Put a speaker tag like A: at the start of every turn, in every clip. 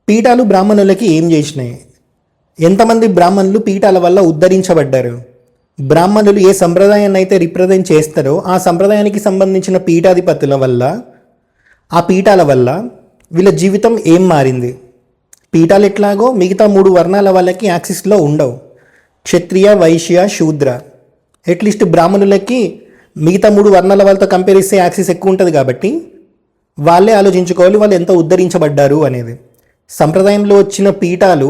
A: పీఠాలు బ్రాహ్మణులకి ఏం చేసినాయి? ఎంతమంది బ్రాహ్మణులు పీఠాల వల్ల ఉద్ధరించబడ్డారు? బ్రాహ్మణులు ఏ సంప్రదాయాన్ని అయితే రిప్రజెంట్ చేస్తారో ఆ సంప్రదాయానికి సంబంధించిన పీఠాధిపతుల వల్ల, ఆ పీఠాల వల్ల వీళ్ళ జీవితం ఏం మారింది? పీఠాలు ఎట్లాగో మిగతా 3 వర్ణాల వాళ్ళకి యాక్సిస్లో ఉండవు. క్షత్రియ, వైశ్య, శూద్ర. అట్లీస్ట్ బ్రాహ్మణులకి మిగతా 3 వర్ణాల వాళ్ళతో కంపేర్ చేస్తే యాక్సిస్ ఎక్కువ ఉంటుంది కాబట్టి వాళ్ళే ఆలోచించుకోవాలి వాళ్ళు ఎంత ఉద్ధరించబడ్డారు అనేది. సంప్రదాయంలో వచ్చిన పీఠాలు,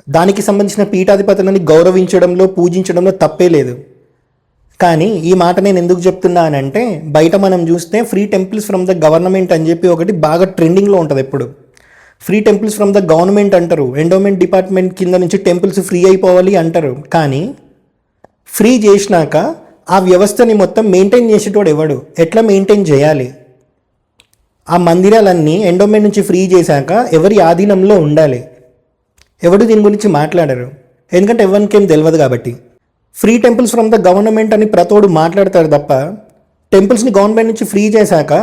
A: దానికి సంబంధించిన పీఠాధిపతులని గౌరవించడంలో, పూజించడంలో తప్పే లేదు. కానీ ఈ మాట నేను ఎందుకు చెప్తున్నానంటే, బయట మనం చూస్తే free temples from the government అని చెప్పి ఒకటి బాగా ట్రెండింగ్లో ఉంటుంది. ఎప్పుడు free temples from the government అంటారు, ఎండోమెంట్ డిపార్ట్మెంట్ కింద నుంచి టెంపుల్స్ ఫ్రీ అయిపోవాలి అంటారు. కానీ ఫ్రీ చేసినాక ఆ వ్యవస్థని మొత్తం మెయింటైన్ చేసేటోడు ఎవడు? ఎట్లా మెయింటైన్ చేయాలి? ఆ మందిరాలన్నీ ఎండోమెంట్ నుంచి ఫ్రీ చేశాక ఎవరి ఆధీనంలో ఉండాలి? ఎవడు దీని గురించి మాట్లాడరు, ఎందుకంటే ఎవరికేం తెలియదు కాబట్టి. Free temples from the government అని ప్రతోడు మాట్లాడతారు తప్ప, టెంపుల్స్ని గవర్నమెంట్ నుంచి ఫ్రీ చేశాక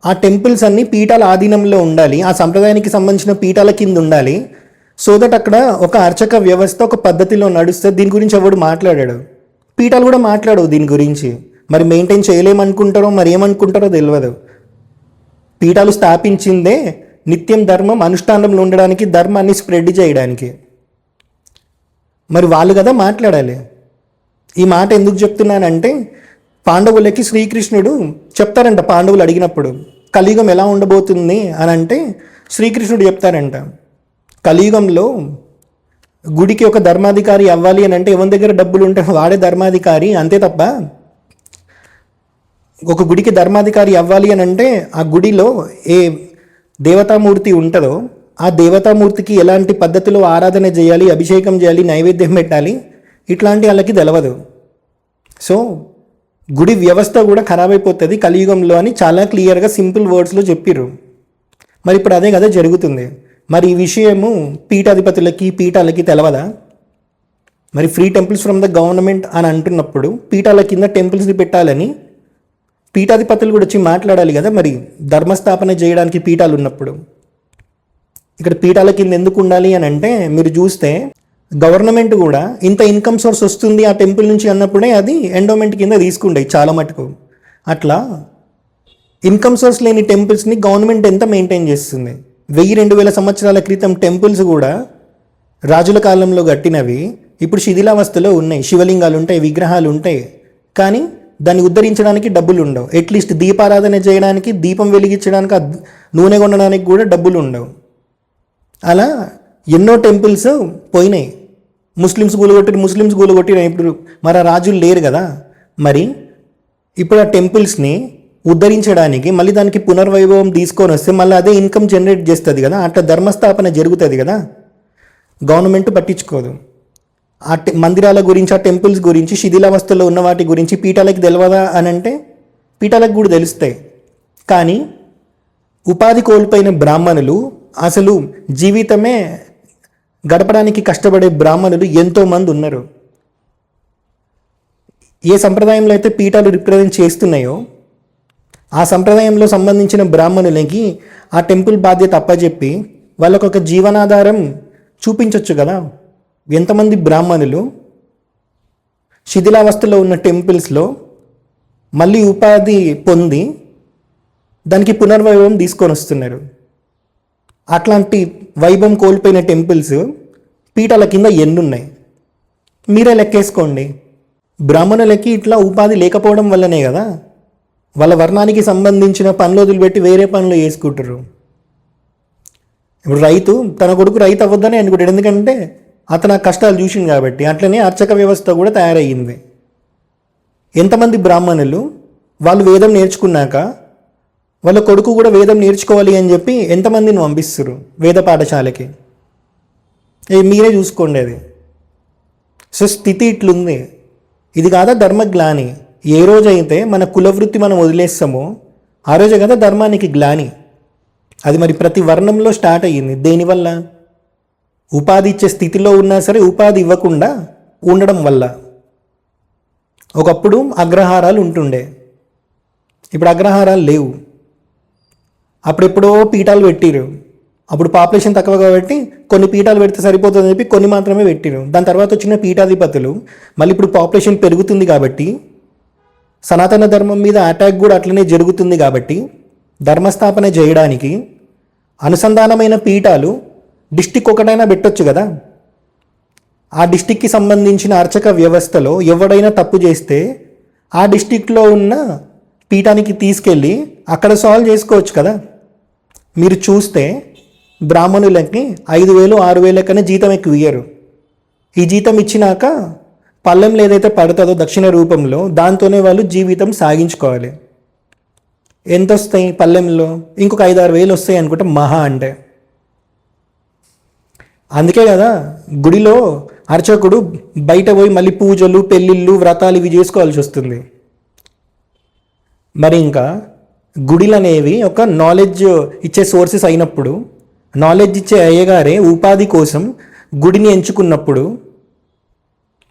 A: ఆ టెంపుల్స్ అన్నీ పీఠాల ఆధీనంలో ఉండాలి, ఆ సంప్రదాయానికి సంబంధించిన పీఠాల కింద ఉండాలి. సో దట్ అక్కడ ఒక అర్చక వ్యవస్థ ఒక పద్ధతిలో నడుస్తే దీని గురించి ఎవడు మాట్లాడాడు. పీఠాలు కూడా మాట్లాడవు దీని గురించి. మరి మెయింటైన్ చేయలేమనుకుంటారో మరి ఏమనుకుంటారో తెలియదు. పీఠాలు స్థాపించిందే నిత్యం ధర్మం అనుష్ఠానంలో ఉండడానికి, ధర్మాన్ని స్ప్రెడ్ చేయడానికి. మరి వాళ్ళు కదా మాట్లాడాలి. ఈ మాట ఎందుకు చెప్తున్నానంటే, పాండవులకి శ్రీకృష్ణుడు చెప్తారంట. పాండవులు అడిగినప్పుడు కలియుగం ఎలా ఉండబోతుంది అని అంటే శ్రీకృష్ణుడు చెప్తారంట, కలియుగంలో గుడికి ఒక ధర్మాధికారి అవ్వాలి అని అంటే ఎవరి దగ్గర డబ్బులు ఉంటే వాడే ధర్మాధికారి, అంతే తప్ప ఒక గుడికి ధర్మాధికారి అవ్వాలి అని అంటే ఆ గుడిలో ఏ దేవతామూర్తి ఉంటుందో ఆ దేవతామూర్తికి ఎలాంటి పద్ధతిలో ఆరాధన చేయాలి, అభిషేకం చేయాలి, నైవేద్యం పెట్టాలి, ఇట్లాంటి వాళ్ళకి తెలవదు. సో గుడి వ్యవస్థ కూడా ఖరాబ్ అయిపోతుంది కలియుగంలో అని చాలా క్లియర్గా సింపుల్ వర్డ్స్లో చెప్పిర్రు. మరి ఇప్పుడు అదే కదా జరుగుతుంది. మరి ఈ విషయము పీఠాధిపతులకి, పీఠాలకి తెలవదా? మరి free temples from the government అని అంటున్నప్పుడు పీఠాల కింద టెంపుల్స్ని పెట్టాలని పీఠాధిపతులు కూడా వచ్చి మాట్లాడాలి కదా. మరి ధర్మస్థాపన చేయడానికి పీఠాలు ఉన్నప్పుడు ఇక్కడ పీఠాల కింద ఎందుకు ఉండాలి అని అంటే, మీరు చూస్తే గవర్నమెంట్ కూడా ఇంత ఇన్కమ్ సోర్స్ వస్తుంది ఆ టెంపుల్ నుంచి అన్నప్పుడే అది ఎండోమెంట్ కింద తీసుకుంటాయి చాలా మటుకు. అట్లా ఇన్కమ్ సోర్స్ లేని టెంపుల్స్ని గవర్నమెంట్ ఎంత మెయింటైన్ చేస్తుంది? 1000-2000 సంవత్సరాల క్రితం టెంపుల్స్ కూడా రాజుల కాలంలో కట్టినవి ఇప్పుడు శిథిలావస్థలో ఉన్నాయి. శివలింగాలు ఉంటాయి, విగ్రహాలు ఉంటాయి, కానీ దాన్ని ఉద్ధరించడానికి డబ్బులు ఉండవు. అట్లీస్ట్ దీపారాధన చేయడానికి, దీపం వెలిగించడానికి, నూనె కొనడానికి కూడా డబ్బులు ఉండవు. అలా ఎన్నో టెంపుల్స్ పోయినాయి. ముస్లిమ్స్ కూలగొట్టిన ఇప్పుడు మరి ఆ రాజులు లేరు కదా. మరి ఇప్పుడు ఆ టెంపుల్స్ని ఉద్ధరించడానికి మళ్ళీ దానికి పునర్వైభవం తీసుకొని వస్తే మళ్ళీ అదే ఇన్కమ్ జనరేట్ చేస్తుంది కదా. అట్లా ధర్మస్థాపన జరుగుతుంది కదా. గవర్నమెంట్ పట్టించుకోదు. ఆ మందిరాల గురించి, ఆ టెంపుల్స్ గురించి, శిథిలావస్థలో ఉన్న వాటి గురించి పీఠాలకి తెలియదా అని అంటే పీఠాలకు కూడా తెలుస్తాయి. కానీ ఉపాధి కోల్పోయిన బ్రాహ్మణులు, అసలు జీవితమే గడపడానికి కష్టపడే బ్రాహ్మణులు ఎంతోమంది ఉన్నారు. ఏ సంప్రదాయంలో అయితే పీఠాలు రిప్రజెంట్ చేస్తున్నాయో ఆ సంప్రదాయంలో సంబంధించిన బ్రాహ్మణులకి ఆ టెంపుల్ బాధ్యత అప్పచెప్పి వాళ్ళకు ఒక జీవనాధారం చూపించవచ్చు కదా. ఎంతమంది బ్రాహ్మణులు శిథిలావస్థలో ఉన్న టెంపుల్స్లో మళ్ళీ ఉపాధి పొంది దానికి పునర్వైభవం తీసుకొని వస్తున్నారు. అట్లాంటి వైభవం కోల్పోయిన టెంపుల్స్ పీఠాల కింద ఎన్నున్నాయి మీరే లెక్కేసుకోండి. బ్రాహ్మణులకి ఇట్లా ఉపాధి లేకపోవడం వల్లనే కదా వాళ్ళ వర్ణానికి సంబంధించిన పనులు వదిలిపెట్టి వేరే పనులు చేసుకుంటారు. ఇప్పుడు రైతు తన కొడుకు రైతు అవ్వద్దని అనుకుంటాడు, ఎందుకంటే అతను ఆ కష్టాలు చూసింది కాబట్టి. అట్లనే అర్చక వ్యవస్థ కూడా తయారయ్యింది. ఎంతమంది బ్రాహ్మణులు వాళ్ళు వేదం నేర్చుకున్నాక వాళ్ళ కొడుకు కూడా వేదం నేర్చుకోవాలి అని చెప్పి ఎంతమందిని పంపిస్తారు వేద పాఠశాలకి? మీరే చూసుకోండి అది. సో స్థితి ఇట్లుంది. ఇది కాదా ధర్మగ్లాని? ఏ రోజైతే మన కులవృత్తి మనం వదిలేస్తామో ఆ రోజే కదా ధర్మానికి గ్లాని. అది మరి ప్రతి వర్ణంలో స్టార్ట్ అయ్యింది. దేనివల్ల? ఉపాధి ఇచ్చే స్థితిలో ఉన్నా సరే ఉపాధి ఇవ్వకుండా ఉండడం వల్ల. ఒకప్పుడు అగ్రహారాలు ఉంటుండే, ఇప్పుడు అగ్రహారాలు లేవు. అప్పుడెప్పుడో పీఠాలు పెట్టిరు. అప్పుడు పాపులేషన్ తక్కువ కాబట్టి కొన్ని పీఠాలు పెడితే సరిపోతుందని చెప్పి కొన్ని మాత్రమే పెట్టిరు. దాని తర్వాత వచ్చిన పీఠాధిపతులు మళ్ళీ ఇప్పుడు పాపులేషన్ పెరుగుతుంది కాబట్టి, సనాతన ధర్మం మీద అటాక్ కూడా అట్లనే జరుగుతుంది కాబట్టి, ధర్మస్థాపన చేయడానికి అనుసంధానమైన పీఠాలు డిస్టిక్ ఒకటైనా పెట్టొచ్చు కదా. ఆ డిస్టిక్కి సంబంధించిన అర్చక వ్యవస్థలో ఎవడైనా తప్పు చేస్తే ఆ డిస్టిక్లో ఉన్న పీఠానికి తీసుకెళ్ళి అక్కడ సాల్వ్ చేసుకోవచ్చు కదా. మీరు చూస్తే బ్రాహ్మణులకి 5,000 6,000 కన్నా జీతం ఎక్కువ ఇయ్యరు. ఈ జీతం ఇచ్చినాక పళ్ళెంలో ఏదైతే పడుతుందో దక్షిణ రూపంలో దాంతోనే వాళ్ళు జీవితం సాగించుకోవాలి. ఎంత వస్తాయి పళ్ళెంలో? ఇంకొక 5-6 వేలు వస్తాయి అనుకుంటే మహా అంటే. అందుకే కదా గుడిలో అర్చకుడు బయట పోయి మళ్ళీ పూజలు పెళ్ళిళ్ళు వ్రతాలు ఇవి చేసుకోవాల్సి వస్తుంది. మరి ఇంకా గుడిలు అనేవి ఒక నాలెడ్జ్ ఇచ్చే సోర్సెస్ అయినప్పుడు, నాలెడ్జ్ ఇచ్చే అయ్యగారే ఉపాధి కోసం గుడిని ఎంచుకున్నప్పుడు,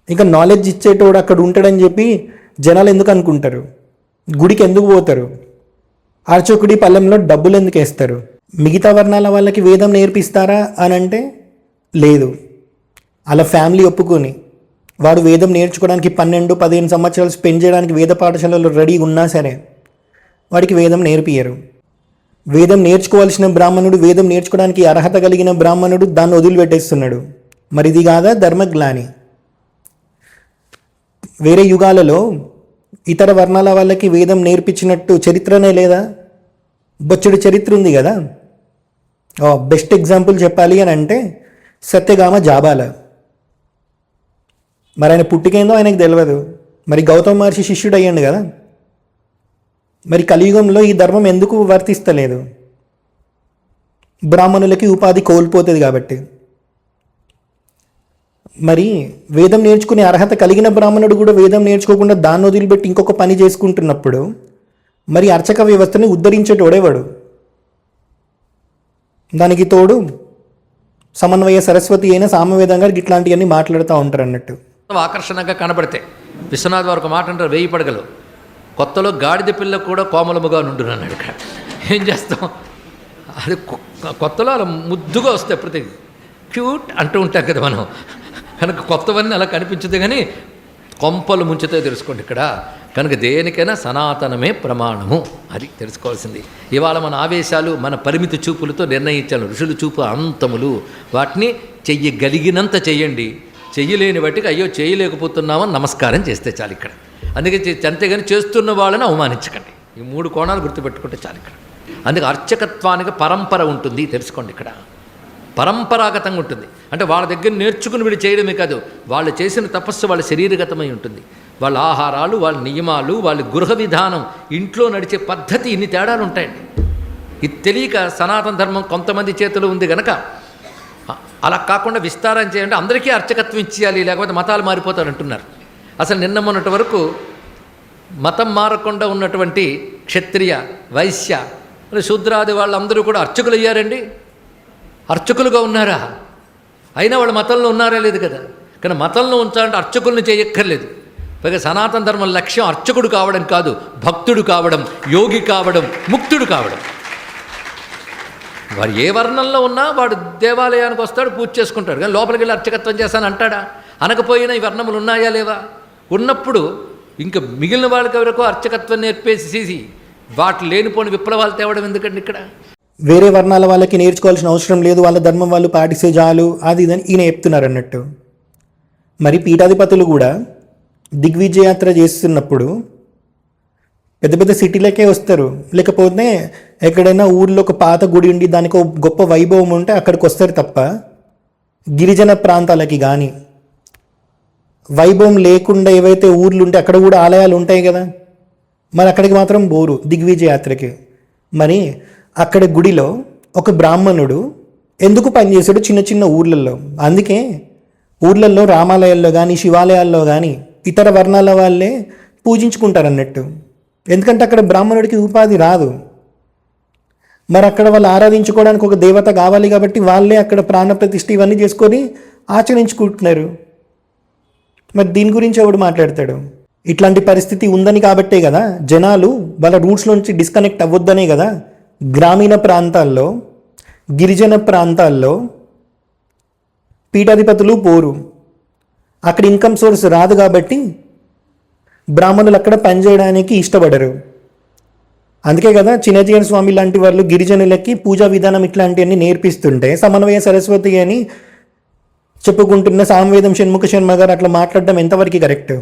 A: ఇంకా నాలెడ్జ్ ఇచ్చేటోడు అక్కడ ఉంటాడని చెప్పి జనాలు ఎందుకు అనుకుంటారు? గుడికి ఎందుకు పోతారు? అర్చకుడి పళ్ళెంలో డబ్బులు ఎందుకు వేస్తారు? మిగతా వర్ణాల వాళ్ళకి వేదం నేర్పిస్తారా అని అంటే లేదు. అలా ఫ్యామిలీ ఒప్పుకొని వాడు వేదం నేర్చుకోవడానికి 12-15 సంవత్సరాలు స్పెండ్ చేయడానికి వేద పాఠశాలలో రెడీగా ఉన్నా సరే వాడికి వేదం నేర్పియరు. వేదం నేర్చుకోవాల్సిన బ్రాహ్మణుడు, వేదం నేర్చుకోవడానికి అర్హత కలిగిన బ్రాహ్మణుడు దాన్ని వదిలిపెట్టేస్తున్నాడు. మరి ఇది కాదా ధర్మగ్లాని? వేరే యుగాలలో ఇతర వర్ణాల వాళ్ళకి వేదం నేర్పించినట్టు చరిత్రనే లేదా? బొచ్చడి చరిత్ర ఉంది కదా. బెస్ట్ ఎగ్జాంపుల్ చెప్పాలి అని అంటే సత్యగామ జాబాల. మరి ఆయన పుట్టికేందో ఆయనకు తెలియదు. మరి గౌతమ మహర్షి శిష్యుడు అయ్యాడు కదా. మరి కలియుగంలో ఈ ధర్మం ఎందుకు వర్తిస్తలేదు? బ్రాహ్మణులకి ఉపాధి కోల్పోతుంది కాబట్టి. మరి వేదం నేర్చుకునే అర్హత కలిగిన బ్రాహ్మణుడు కూడా వేదం నేర్చుకోకుండా దాన్ని వదిలిపెట్టి ఇంకొక పని చేసుకుంటున్నప్పుడు మరి అర్చక వ్యవస్థని ఉద్ధరించేటోడేవాడు? దానికి తోడు సమన్వయ సరస్వతి అయిన సామవేదం గారికి ఇట్లాంటివన్నీ మాట్లాడుతూ ఉంటారు అన్నట్టు.
B: ఆకర్షణగా కనబడితే విశ్వనాథ్ వారు ఒక మాట అంటారు, 1000 పడగలు కొత్తలో గాడిద పిల్ల కూడా కోమలముగా నుండును అన్నాడు. ఇక్కడ ఏం చేస్తాం? అది కొత్తలో అలా ముద్దుగా వస్తాయి, ప్రతి క్యూట్ అంటూ ఉంటాం కదా మనం. కనుక కొత్తవన్నీ అలా కనిపించదు, కానీ కొంపలు ముంచితే తెలుసుకోండి ఇక్కడ. కనుక దేనికైనా సనాతనమే ప్రమాణము, అది తెలుసుకోవాల్సింది. ఇవాళ మన ఆవేశాలు మన పరిమితి చూపులతో నిర్ణయించాలి. ఋషులు చూపు అంతములు, వాటిని చెయ్యగలిగినంత చెయ్యండి. చెయ్యలేని వాటికి అయ్యో చేయలేకపోతున్నామని నమస్కారం చేస్తే చాలు ఇక్కడ. అందుకే అంతేగాని చేస్తున్న వాళ్ళని అవమానించకండి. ఈ 3 కోణాలు గుర్తుపెట్టుకుంటే చాలు ఇక్కడ. అందుకే అర్చకత్వానికి పరంపర ఉంటుంది, తెలుసుకోండి ఇక్కడ. పరంపరాగతంగా ఉంటుంది. అంటే వాళ్ళ దగ్గర నేర్చుకుని వీడు చేయడమే కాదు, వాళ్ళు చేసిన తపస్సు వాళ్ళ శరీరగతమై ఉంటుంది. వాళ్ళ ఆహారాలు, వాళ్ళ నియమాలు, వాళ్ళ గృహ విధానం, ఇంట్లో నడిచే పద్ధతి, ఇన్ని తేడాలు ఉంటాయండి. ఇది తెలియక సనాతన ధర్మం కొంతమంది చేతిలో ఉంది కనుక అలా కాకుండా విస్తారం చేయండి. అందరికీ అర్చకత్వం ఇచ్చేయాలి, లేకపోతే మతాలు మారిపోతారు అంటున్నారు. అసలు నిన్న మొన్నటి వరకు మతం మారకుండా ఉన్నటువంటి క్షత్రియ, వైశ్య, శూద్రాది వాళ్ళందరూ కూడా అర్చకులు అయ్యారండి. అర్చకులుగా ఉన్నారా? అయినా వాళ్ళు మతంలో ఉన్నారా? లేదు కదా. కానీ మతంలో ఉంచాలంటే అర్చకుల్ని చేయక్కర్లేదు. పైగా సనాతన ధర్మం లక్ష్యం అర్చకుడు కావడం కాదు, భక్తుడు కావడం, యోగి కావడం, ముక్తుడు కావడం. వాడు ఏ వర్ణంలో ఉన్నా వాడు దేవాలయానికి వస్తాడు, పూజ చేసుకుంటాడు. కానీ లోపలికి వెళ్ళి అర్చకత్వం చేస్తాను అంటాడా? అనకపోయినా ఈ వర్ణములు ఉన్నాయా లేవా? ఉన్నప్పుడు ఇంకా మిగిలిన వాళ్ళకి ఎవరికో అర్చకత్వం నేర్పేసి వాటి లేనిపోని విప్లవాలు తేవడం ఎందుకండి ఇక్కడ?
A: వేరే వర్ణాల వాళ్ళకి నేర్చుకోవాల్సిన అవసరం లేదు, వాళ్ళ ధర్మం వాళ్ళు పాటిస్తే చాలు, అది ఇదని ఈయన చెప్తున్నారు అన్నట్టు. మరి పీఠాధిపతులు కూడా దిగ్విజయయాత్ర చేస్తున్నప్పుడు పెద్ద పెద్ద సిటీలకే వస్తారు, లేకపోతే ఎక్కడైనా ఊర్లో ఒక పాత గుడి ఉండి దానికి ఒక గొప్ప వైభవం ఉంటే అక్కడికి వస్తారు తప్ప గిరిజన ప్రాంతాలకి కానీ వైభవం లేకుండా ఏవైతే ఊర్లు ఉంటే అక్కడ కూడా ఆలయాలు ఉంటాయి కదా, మరి అక్కడికి మాత్రం బోరు దిగ్విజయయాత్రకి. మరి అక్కడ గుడిలో ఒక బ్రాహ్మణుడు ఎందుకు పనిచేశాడు చిన్న చిన్న ఊర్లలో? అందుకే ఊర్లలో రామాలయాల్లో కానీ శివాలయాల్లో కానీ ఇతర వర్ణాల వాళ్ళే పూజించుకుంటారు అన్నట్టు. ఎందుకంటే అక్కడ బ్రాహ్మణుడికి ఉపాధి రాదు. మరి అక్కడ వాళ్ళు ఆరాధించుకోవడానికి ఒక దేవత కావాలి కాబట్టి వాళ్ళే అక్కడ ప్రాణప్రతిష్ఠ ఇవన్నీ చేసుకొని ఆచరించుకుంటున్నారు. మరి దీని గురించి ఎవడు మాట్లాడతాడు? ఇట్లాంటి పరిస్థితి ఉందని కాబట్టే కదా జనాలు వాళ్ళ రూట్స్ నుంచి డిస్కనెక్ట్ అవ్వద్దనే కదా గ్రామీణ ప్రాంతాల్లో గిరిజన ప్రాంతాల్లో పీఠాధిపతులు పోరు. అక్కడ ఇన్కమ్ సోర్స్ రాదు కాబట్టి బ్రాహ్మణులు అక్కడ పనిచేయడానికి ఇష్టపడరు. అందుకే కదా చిన్నజీవన స్వామి లాంటి వాళ్ళు గిరిజనులకి పూజా విధానం ఇట్లాంటివన్నీ నేర్పిస్తుంటే సమన్వయ సరస్వతి అని చెప్పుకుంటున్న సామవేదం షణ్ముఖ శర్మ గారు అట్లా మాట్లాడడం ఎంతవరకు కరెక్ట్?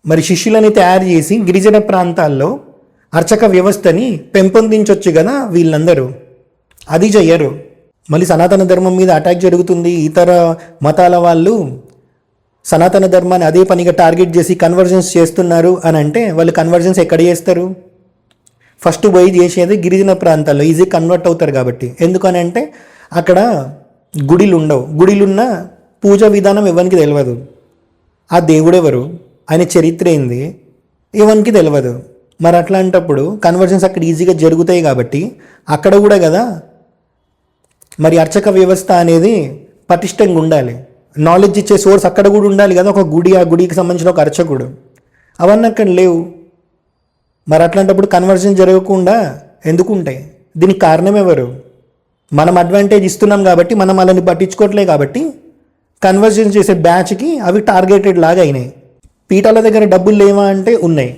A: మరి శిష్యులని తయారు చేసి గిరిజన ప్రాంతాల్లో అర్చక వ్యవస్థని పెంపొందించవచ్చు కదా వీళ్ళందరూ. అది చెయ్యరు. మళ్ళీ సనాతన ధర్మం మీద అటాక్ జరుగుతుంది, ఇతర మతాల వాళ్ళు సనాతన ధర్మాన్ని అదే పనిగా టార్గెట్ చేసి కన్వర్జన్స్ చేస్తున్నారు అని అంటే వాళ్ళు కన్వర్జన్స్ ఎక్కడ చేస్తారు? ఫస్ట్ పోయి చేసేది గిరిజన ప్రాంతాల్లో ఈజీ కన్వర్ట్ అవుతారు కాబట్టి. ఎందుకని అంటే అక్కడ గుడిలు ఉండవు. గుడిలున్న పూజ విధానం ఎవరికి తెలియదు. ఆ దేవుడెవరు, ఆయన చరిత్ర ఏంది ఎవరికి తెలియదు. మరి అట్లాంటప్పుడు కన్వర్జన్స్ అక్కడ ఈజీగా జరుగుతాయి కాబట్టి అక్కడ కూడా కదా మరి అర్చక వ్యవస్థ అనేది పటిష్టంగా ఉండాలి. నాలెడ్జ్ ఇచ్చే సోర్స్ అక్కడ కూడా ఉండాలి కదా, ఒక గుడి, ఆ గుడికి సంబంధించిన ఒక అర్చకుడు. అవన్నీ అక్కడ లేవు. మరి అట్లాంటప్పుడు కన్వర్జన్ జరగకుండా ఎందుకు ఉంటాయి? దీనికి కారణం ఎవరు? మనం అడ్వాంటేజ్ ఇస్తున్నాం కాబట్టి, మనం వాళ్ళని పట్టించుకోవట్లే కాబట్టి కన్వర్జన్ చేసే బ్యాచ్కి అవి టార్గెటెడ్ లాగా అయినాయి. పీఠాల దగ్గర డబ్బులు లేవా అంటే ఉన్నాయి.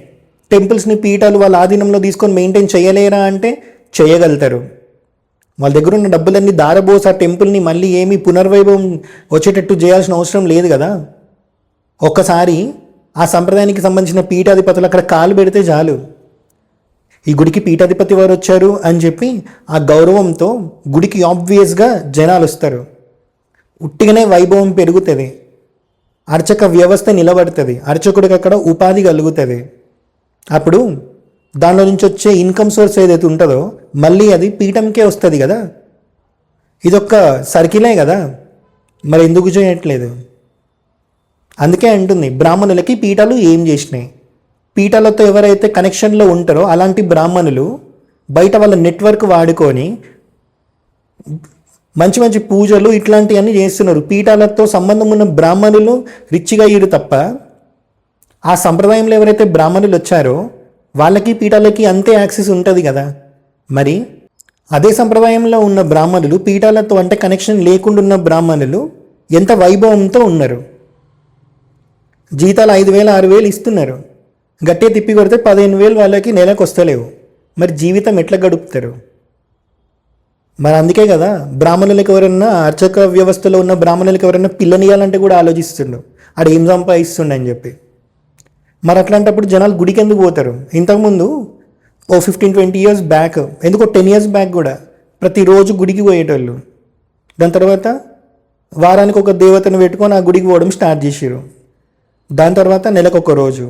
A: టెంపుల్స్ని పీఠాలు వాళ్ళ ఆధీనంలో తీసుకొని మెయింటైన్ చేయలేరా అంటే చేయగలుగుతారు. వాళ్ళ దగ్గర ఉన్న డబ్బులన్నీ దారబోసి ఆ టెంపుల్ని మళ్ళీ ఏమీ పునర్వైభవం వచ్చేటట్టు చేయాల్సిన అవసరం లేదు కదా. ఒక్కసారి ఆ సంప్రదాయానికి సంబంధించిన పీఠాధిపతులు అక్కడ కాలు పెడితే చాలు, ఈ గుడికి పీఠాధిపతి వారు వచ్చారు అని చెప్పి ఆ గౌరవంతో గుడికి ఆబ్వియస్గా జనాలు వస్తారు. ఉట్టిగానే వైభవం పెరుగుతుంది, అర్చక వ్యవస్థ నిలబడుతుంది, అర్చకుడికి అక్కడ ఉపాధి కలుగుతుంది. అప్పుడు దానిలో నుంచి వచ్చే ఇన్కమ్ సోర్స్ ఏదైతే ఉంటుందో మళ్ళీ అది పీఠంకే వస్తుంది కదా. ఇదొక్క సర్కిలే కదా, మరి ఎందుకు చేయట్లేదు? అందుకే అంటుంది బ్రాహ్మణులకి పీఠాలు ఏం చేసినాయి. పీఠాలతో ఎవరైతే కనెక్షన్లో ఉంటారో అలాంటి బ్రాహ్మణులు బయట వాళ్ళ నెట్వర్క్ వాడుకొని మంచి మంచి పూజలు ఇట్లాంటివన్నీ చేస్తున్నారు. పీఠాలతో సంబంధం ఉన్న బ్రాహ్మణులు రిచ్గా అయ్యారు తప్ప ఆ సంప్రదాయంలో ఎవరైతే బ్రాహ్మణులు వచ్చారో వాళ్ళకి పీఠాలకి అంతే యాక్సెస్ ఉంటుంది కదా. మరి అదే సంప్రదాయంలో ఉన్న బ్రాహ్మణులు పీఠాలతో అంటే కనెక్షన్ లేకుండా ఉన్న బ్రాహ్మణులు ఎంత వైభవంతో ఉన్నారు. జీతాలు 5,000 6,000 ఇస్తున్నారు, గట్టిగా తిప్పి కొడితే 15,000 వాళ్ళకి నెలకు వస్తలేవు. మరి జీవితం ఎట్లా గడుపుతారు? మరి అందుకే కదా బ్రాహ్మణులకు ఎవరన్నా అర్చక వ్యవస్థలో ఉన్న బ్రాహ్మణులకు ఎవరన్నా పిల్లనియాలంటే కూడా ఆలోచిస్తుండు, ఆడ ఏం సంపాదిస్తుండ అని చెప్పి. మరి అట్లాంటప్పుడు జనాలు గుడికి ఎందుకు పోతారు? ఇంతకుముందు 15-20 years బ్యాక్, ఎందుకో 10 years బ్యాక్ కూడా ప్రతిరోజు గుడికి పోయేటోళ్ళు. దాని తర్వాత వారానికి ఒక దేవతను పెట్టుకొని ఆ గుడికి పోవడం స్టార్ట్ చేసారు. దాని తర్వాత నెలకు ఒక రోజు,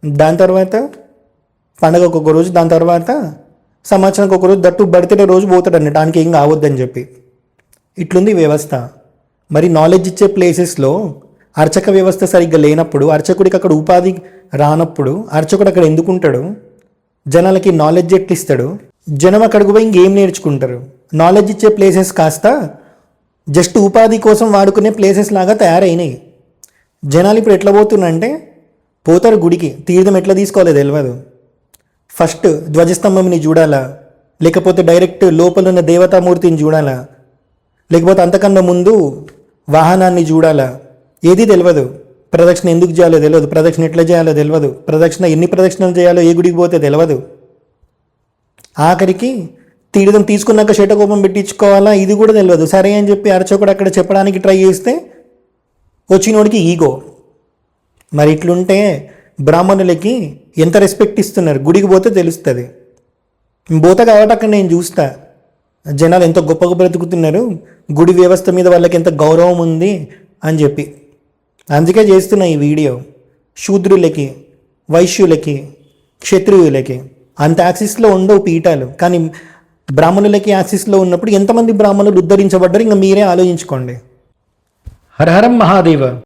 A: దాని తర్వాత పండగకు ఒక రోజు, దాని తర్వాత సంవత్సరానికి ఒక రోజు, దట్టు బర్త్డే రోజు పోతాడు అన్నట్టు, దానికి ఏం కావద్దని చెప్పి. ఇట్లుంది వ్యవస్థ. మరి నాలెడ్జ్ ఇచ్చే ప్లేసెస్లో అర్చక వ్యవస్థ సరిగ్గా లేనప్పుడు, అర్చకుడికి అక్కడ ఉపాధి రానప్పుడు అర్చకుడు అక్కడ ఎందుకు ఉంటాడు? జనాలకి నాలెడ్జ్ ఎట్లు ఇస్తాడు? జనం అక్కడికి పోయి ఇంకేం నేర్చుకుంటారు? నాలెడ్జ్ ఇచ్చే ప్లేసెస్ కాస్త జస్ట్ ఉపాధి కోసం వాడుకునే ప్లేసెస్ లాగా తయారైనాయి. జనాలు ఇప్పుడు ఎట్లా పోతున్నారంటే పోతారు గుడికి, తీర్థం ఎట్లా తీసుకోవాలో తెలియదు. ఫస్ట్ ధ్వజస్తంభంని చూడాలా, లేకపోతే డైరెక్ట్ లోపల ఉన్న దేవతామూర్తిని చూడాలా, లేకపోతే అంతకన్నా ముందు వాహనాన్ని చూడాలా, ఏది తెలియదు. ప్రదక్షిణ ఎందుకు చేయాలో తెలియదు, ప్రదక్షిణ ఎట్లా చేయాలో తెలియదు, ప్రదక్షిణ ఎన్ని ప్రదక్షిణలు చేయాలో ఏ గుడికి పోతే తెలియదు. ఆఖరికి తీర్థం తీసుకున్నాక శటకోపం పెట్టించుకోవాలా ఇది కూడా తెలియదు. సరే అని చెప్పి అర్చకుడు అక్కడ చెప్పడానికి ట్రై చేస్తే వచ్చినోడికి ఈగో. మరి ఇట్లుంటే బ్రాహ్మణులకి ఎంత రెస్పెక్ట్ ఇస్తున్నారు? గుడికి పోతే తెలుస్తుంది. పోతా కాబట్టి అక్కడ నేను చూస్తా జనాలు ఎంత గొప్పగా బ్రతుకుతున్నారు, గుడి వ్యవస్థ మీద వాళ్ళకి ఎంత గౌరవం ఉంది అని చెప్పి. అందుకే చేస్తున్నా ఈ వీడియో. శూద్రులకి, వైశ్యులకి, క్షత్రియులకి అంత యాక్సిస్లో ఉండవు పీఠాలు, కానీ బ్రాహ్మణులకి యాక్సిస్లో ఉన్నప్పుడు ఎంతమంది బ్రాహ్మణులు ఉద్ధరించబడ్డారు ఇంకా మీరే ఆలోచించుకోండి. హర హరం మహాదేవ.